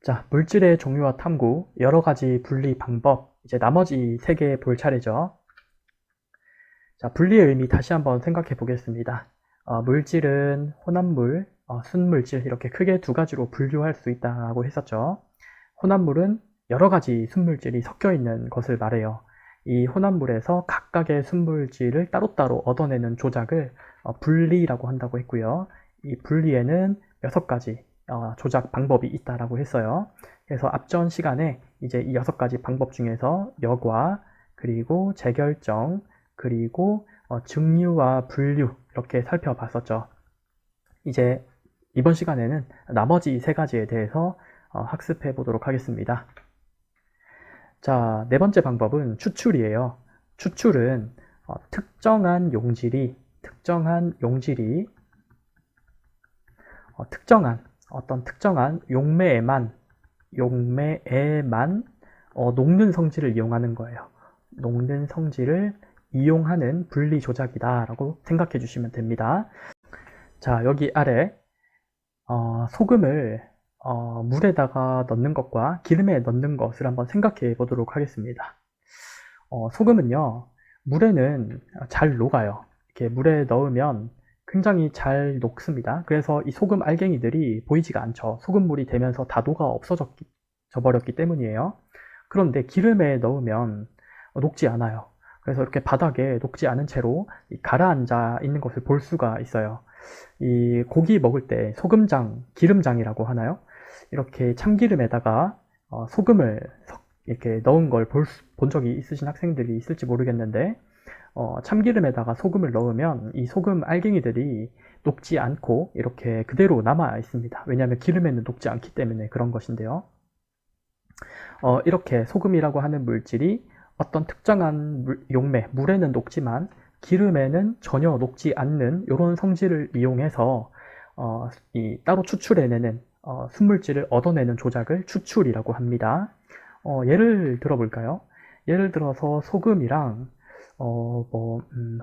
자, 물질의 종류와 탐구, 여러 가지 분리 방법, 이제 나머지 3개 볼 차례죠. 자, 분리의 의미 다시 한번 생각해 보겠습니다. 물질은 혼합물, 순물질 이렇게 크게 2가지로 분류할 수 있다고 했었죠. 혼합물은 여러 가지 순물질이 섞여 있는 것을 말해요. 이 혼합물에서 각각의 순물질을 따로따로 얻어내는 조작을 분리라고 한다고 했고요. 이 분리에는 6가지 조작 방법이 있다라고 했어요. 그래서 앞전 시간에 이제 이 6가지 방법 중에서 여과, 그리고 재결정, 그리고 증류와 분류 이렇게 살펴봤었죠. 이제 이번 시간에는 나머지 3가지에 대해서 학습해 보도록 하겠습니다. 자, 4번째 방법은 추출이에요. 추출은 특정한 용질이 어떤 특정한 용매에만 녹는 성질을 이용하는 거예요. 녹는 성질을 이용하는 분리 조작이다 라고 생각해 주시면 됩니다. 자, 여기 아래 소금을 물에다가 넣는 것과 기름에 넣는 것을 한번 생각해 보도록 하겠습니다. 소금은요, 물에는 잘 녹아요. 이렇게 물에 넣으면 굉장히 잘 녹습니다. 그래서 이 소금 알갱이들이 보이지가 않죠. 소금물이 되면서 다 녹아 없어져 버렸기 때문이에요. 그런데 기름에 넣으면 녹지 않아요. 그래서 이렇게 바닥에 녹지 않은 채로 가라앉아 있는 것을 볼 수가 있어요. 이 고기 먹을 때 소금장, 기름장이라고 하나요? 이렇게 참기름에다가 소금을 이렇게 넣은 걸 본 적이 있으신 학생들이 있을지 모르겠는데, 참기름에다가 소금을 넣으면 이 소금 알갱이들이 녹지 않고 이렇게 그대로 남아 있습니다. 왜냐하면 기름에는 녹지 않기 때문에 그런 것인데요. 이렇게 소금이라고 하는 물질이 어떤 특정한 용매, 물에는 녹지만 기름에는 전혀 녹지 않는 이런 성질을 이용해서 따로 추출해내는 순물질을 얻어내는 조작을 추출이라고 합니다. 예를 들어볼까요? 예를 들어서 소금이랑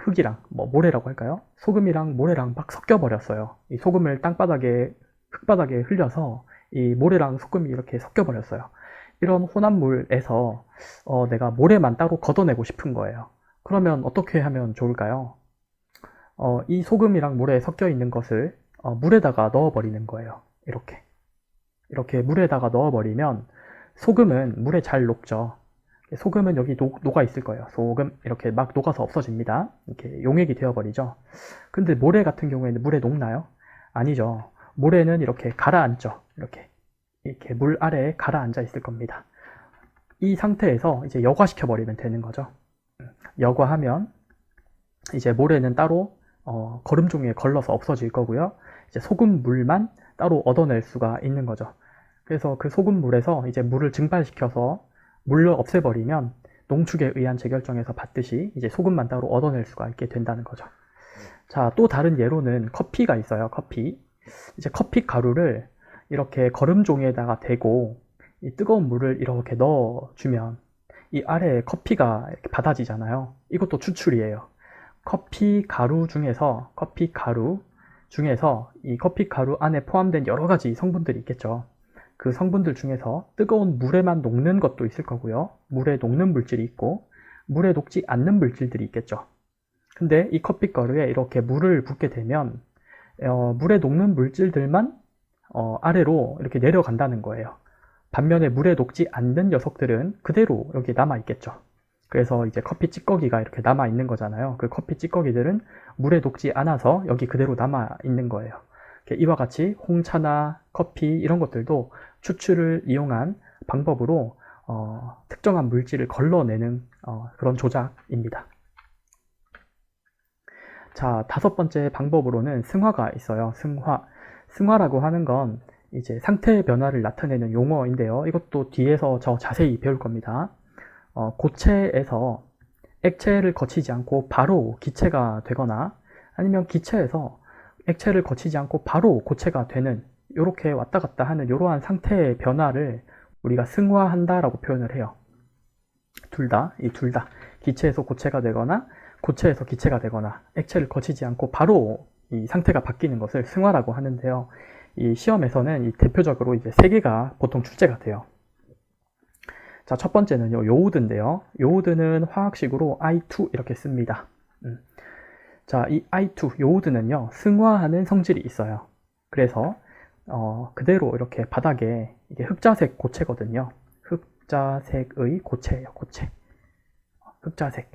흙이랑 모래라고 할까요? 소금이랑 모래랑 막 섞여버렸어요. 이 소금을 흙바닥에 흘려서 이 모래랑 소금이 이렇게 섞여버렸어요. 이런 혼합물에서 내가 모래만 따로 걷어내고 싶은 거예요. 그러면 어떻게 하면 좋을까요? 이 소금이랑 모래에 섞여 있는 것을 물에다가 넣어버리는 거예요. 이렇게 물에다가 넣어버리면 소금은 물에 잘 녹죠. 소금은 여기 녹아 있을 거예요. 소금 이렇게 막 녹아서 없어집니다. 이렇게 용액이 되어버리죠. 근데 모래 같은 경우에는 물에 녹나요? 아니죠. 모래는 이렇게 가라앉죠. 이렇게 물 아래에 가라앉아 있을 겁니다. 이 상태에서 이제 여과시켜 버리면 되는 거죠. 여과하면 이제 모래는 따로 거름 종이에 걸러서 없어질 거고요. 이제 소금물만 따로 얻어낼 수가 있는 거죠. 그래서 그 소금물에서 이제 물을 증발시켜서 물을 없애버리면 농축에 의한 재결정에서 봤듯이 이제 소금만 따로 얻어낼 수가 있게 된다는 거죠. 자, 또 다른 예로는 커피가 있어요. 이제 커피 가루를 이렇게 거름 종이에다가 대고 이 뜨거운 물을 이렇게 넣어주면 이 아래에 커피가 이렇게 받아지잖아요. 이것도 추출이에요. 커피 가루 중에서 이 커피 가루 안에 포함된 여러 가지 성분들이 있겠죠. 그 성분들 중에서 뜨거운 물에만 녹는 것도 있을 거고요. 물에 녹는 물질이 있고 물에 녹지 않는 물질들이 있겠죠. 근데 이 커피 가루에 이렇게 물을 붓게 되면 물에 녹는 물질들만 아래로 이렇게 내려간다는 거예요. 반면에 물에 녹지 않는 녀석들은 그대로 여기 남아 있겠죠. 그래서 이제 커피 찌꺼기가 이렇게 남아 있는 거잖아요. 그 커피 찌꺼기들은 물에 녹지 않아서 여기 그대로 남아 있는 거예요. 이와 같이 홍차나 커피 이런 것들도 추출을 이용한 방법으로 특정한 물질을 걸러내는 그런 조작입니다. 자, 5번째 방법으로는 승화가 있어요. 승화라고 하는 건 이제 상태의 변화를 나타내는 용어인데요. 이것도 뒤에서 더 자세히 배울 겁니다. 고체에서 액체를 거치지 않고 바로 기체가 되거나 아니면 기체에서 액체를 거치지 않고 바로 고체가 되는 이렇게 왔다 갔다 하는 이러한 상태의 변화를 우리가 승화한다라고 표현을 해요. 둘 다 기체에서 고체가 되거나 고체에서 기체가 되거나 액체를 거치지 않고 바로 이 상태가 바뀌는 것을 승화라고 하는데요. 이 시험에서는 이 대표적으로 이제 세 개가 보통 출제가 돼요. 자, 첫 번째는요, 요오드인데요. 요오드는 화학식으로 I2 이렇게 씁니다. 자, 이 I2, 요오드는요, 승화하는 성질이 있어요. 그래서, 그대로 이렇게 바닥에 이게 흑자색 고체거든요. 흑자색의 고체예요, 고체. 흑자색.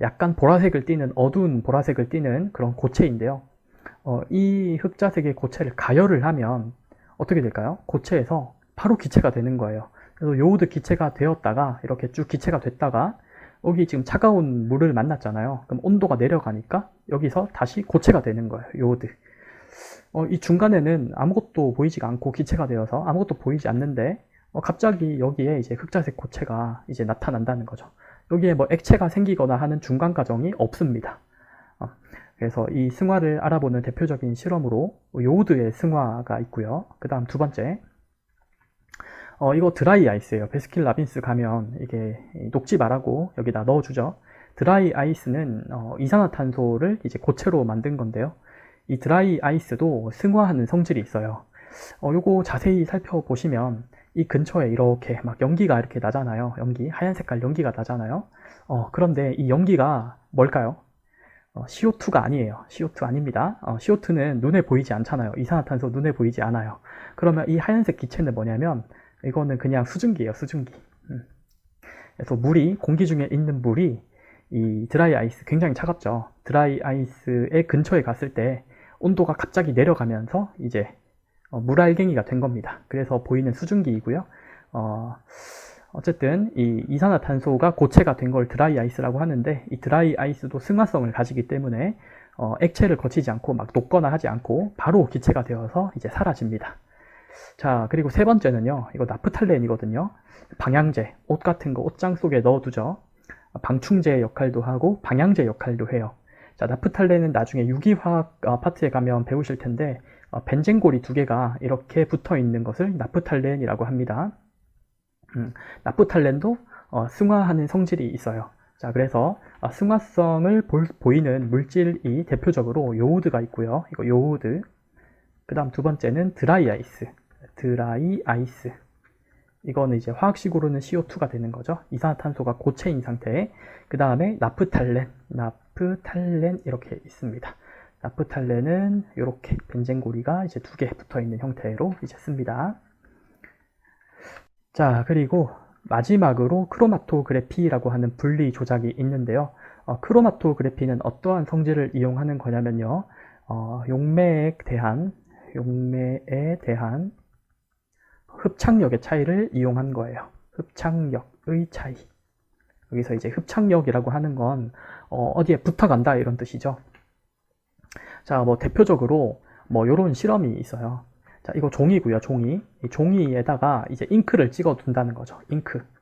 약간 보라색을 띠는, 어두운 보라색을 띠는 그런 고체인데요. 이 흑자색의 고체를 가열을 하면 어떻게 될까요? 고체에서 바로 기체가 되는 거예요. 그래서 요오드 기체가 되었다가 이렇게 쭉 기체가 됐다가 여기 지금 차가운 물을 만났잖아요. 그럼 온도가 내려가니까 여기서 다시 고체가 되는 거예요. 요오드. 이 중간에는 아무것도 보이지가 않고 기체가 되어서 아무것도 보이지 않는데 갑자기 여기에 이제 흑자색 고체가 이제 나타난다는 거죠. 여기에 뭐 액체가 생기거나 하는 중간 과정이 없습니다. 그래서 이 승화를 알아보는 대표적인 실험으로 요오드의 승화가 있고요. 그 다음 두 번째, 이거 드라이 아이스예요. 베스킨 라빈스 가면 이게 녹지 말라고 여기다 넣어주죠. 드라이 아이스는 이산화탄소를 이제 고체로 만든 건데요. 이 드라이 아이스도 승화하는 성질이 있어요. 요거 자세히 살펴보시면 이 근처에 이렇게 막 연기가 이렇게 나잖아요. 연기, 하얀 색깔 연기가 나잖아요. 그런데 이 연기가 뭘까요? CO2가 아니에요. CO2 아닙니다. CO2는 눈에 보이지 않잖아요. 이산화탄소 눈에 보이지 않아요. 그러면 이 하얀색 기체는 뭐냐면 이거는 그냥 수증기예요. 수증기. 그래서 물이, 공기 중에 있는 물이 이 드라이 아이스, 굉장히 차갑죠. 드라이 아이스의 근처에 갔을 때 온도가 갑자기 내려가면서 이제 물알갱이가 된 겁니다. 그래서 보이는 수증기이고요. 어쨌든 이 이산화탄소가 고체가 된 걸 드라이 아이스라고 하는데, 이 드라이 아이스도 승화성을 가지기 때문에 액체를 거치지 않고 막 녹거나 하지 않고 바로 기체가 되어서 이제 사라집니다. 자, 그리고 세 번째는요, 이거 나프탈렌이거든요. 방향제, 옷 같은 거 옷장 속에 넣어두죠. 방충제 역할도 하고 방향제 역할도 해요. 자, 나프탈렌은 나중에 유기화학 파트에 가면 배우실 텐데 벤젠골이 두 개가 이렇게 붙어 있는 것을 나프탈렌이라고 합니다. 나프탈렌도 승화하는 성질이 있어요. 자, 그래서 승화성을 보이는 물질이 대표적으로 요오드가 있고요. 이거 요오드. 그 다음 두 번째는 드라이 아이스. 드라이 아이스. 이거는 이제 화학식으로는 CO2가 되는 거죠. 이산화탄소가 고체인 상태에. 그 다음에 나프탈렌. 나프탈렌 이렇게 있습니다. 나프탈렌은 이렇게 벤젠고리가 이제 두 개 붙어 있는 형태로 이제 씁니다. 자, 그리고 마지막으로 크로마토그래피라고 하는 분리 조작이 있는데요. 크로마토그래피는 어떠한 성질을 이용하는 거냐면요. 용매에 대한 흡착력의 차이를 이용한 거예요. 흡착력의 차이. 여기서 이제 흡착력이라고 하는 건 어디에 붙어간다 이런 뜻이죠. 자, 뭐 대표적으로 뭐 요런 실험이 있어요. 자, 이거 종이고요, 종이. 이 종이에다가 이제 잉크를 찍어 둔다는 거죠.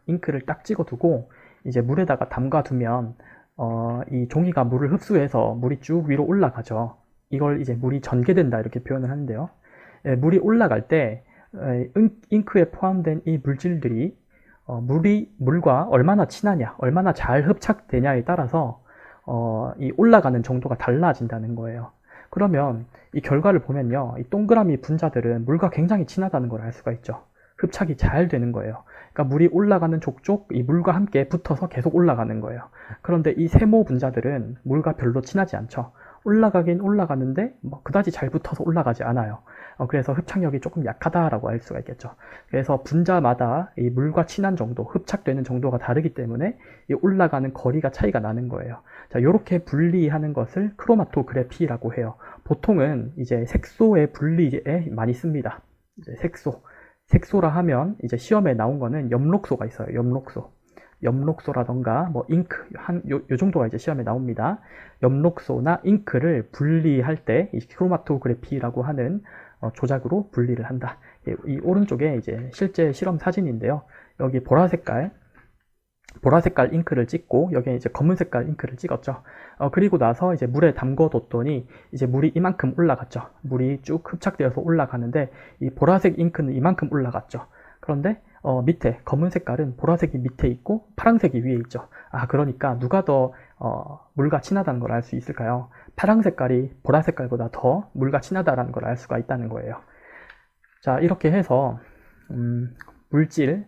잉크를 딱 찍어 두고 이제 물에다가 담가 두면 이 종이가 물을 흡수해서 물이 쭉 위로 올라가죠. 이걸 이제 물이 전개된다 이렇게 표현을 하는데요. 물이 올라갈 때 잉크에 포함된 이 물질들이 물과 얼마나 친하냐, 얼마나 잘 흡착되냐에 따라서 이 올라가는 정도가 달라진다는 거예요. 그러면 이 결과를 보면요, 이 동그라미 분자들은 물과 굉장히 친하다는 걸 알 수가 있죠. 흡착이 잘 되는 거예요. 그러니까 물이 올라가는 족족 이 물과 함께 붙어서 계속 올라가는 거예요. 그런데 이 세모 분자들은 물과 별로 친하지 않죠. 올라가긴 올라가는데 뭐 그다지 잘 붙어서 올라가지 않아요. 그래서 흡착력이 조금 약하다라고 알 수가 있겠죠. 그래서 분자마다 이 물과 친한 정도, 흡착되는 정도가 다르기 때문에 이 올라가는 거리가 차이가 나는 거예요. 자, 이렇게 분리하는 것을 크로마토그래피라고 해요. 보통은 이제 색소의 분리에 많이 씁니다. 이제 색소라 하면 이제 시험에 나온 거는 엽록소가 있어요. 엽록소라던가 뭐 잉크 요 정도가 이제 시험에 나옵니다. 엽록소나 잉크를 분리할 때 이 크로마토그래피라고 하는 조작으로 분리를 한다. 이 오른쪽에 이제 실제 실험 사진인데요. 여기 보라색깔 잉크를 찍고 여기에 이제 검은색깔 잉크를 찍었죠. 그리고 나서 이제 물에 담궈 뒀더니 이제 물이 이만큼 올라갔죠. 물이 쭉 흡착되어서 올라가는데 이 보라색 잉크는 이만큼 올라갔죠. 그런데 밑에 검은 색깔은 보라색이 밑에 있고 파란색이 위에 있죠. 그러니까 누가 더 물과 친하다는 걸 알 수 있을까요? 파란 색깔이 보라 색깔보다 더 물과 친하다라는 걸 알 수가 있다는 거예요. 자, 이렇게 해서 물질은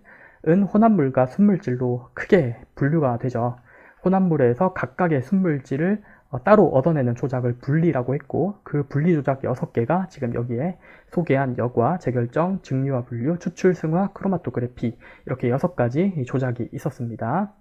혼합물과 순물질로 크게 분류가 되죠. 혼합물에서 각각의 순물질을 따로 얻어내는 조작을 분리라고 했고, 그 분리 조작 6개가 지금 여기에 소개한 여과, 재결정, 증류와 분류, 추출, 승화, 크로마토그래피 이렇게 6가지 조작이 있었습니다.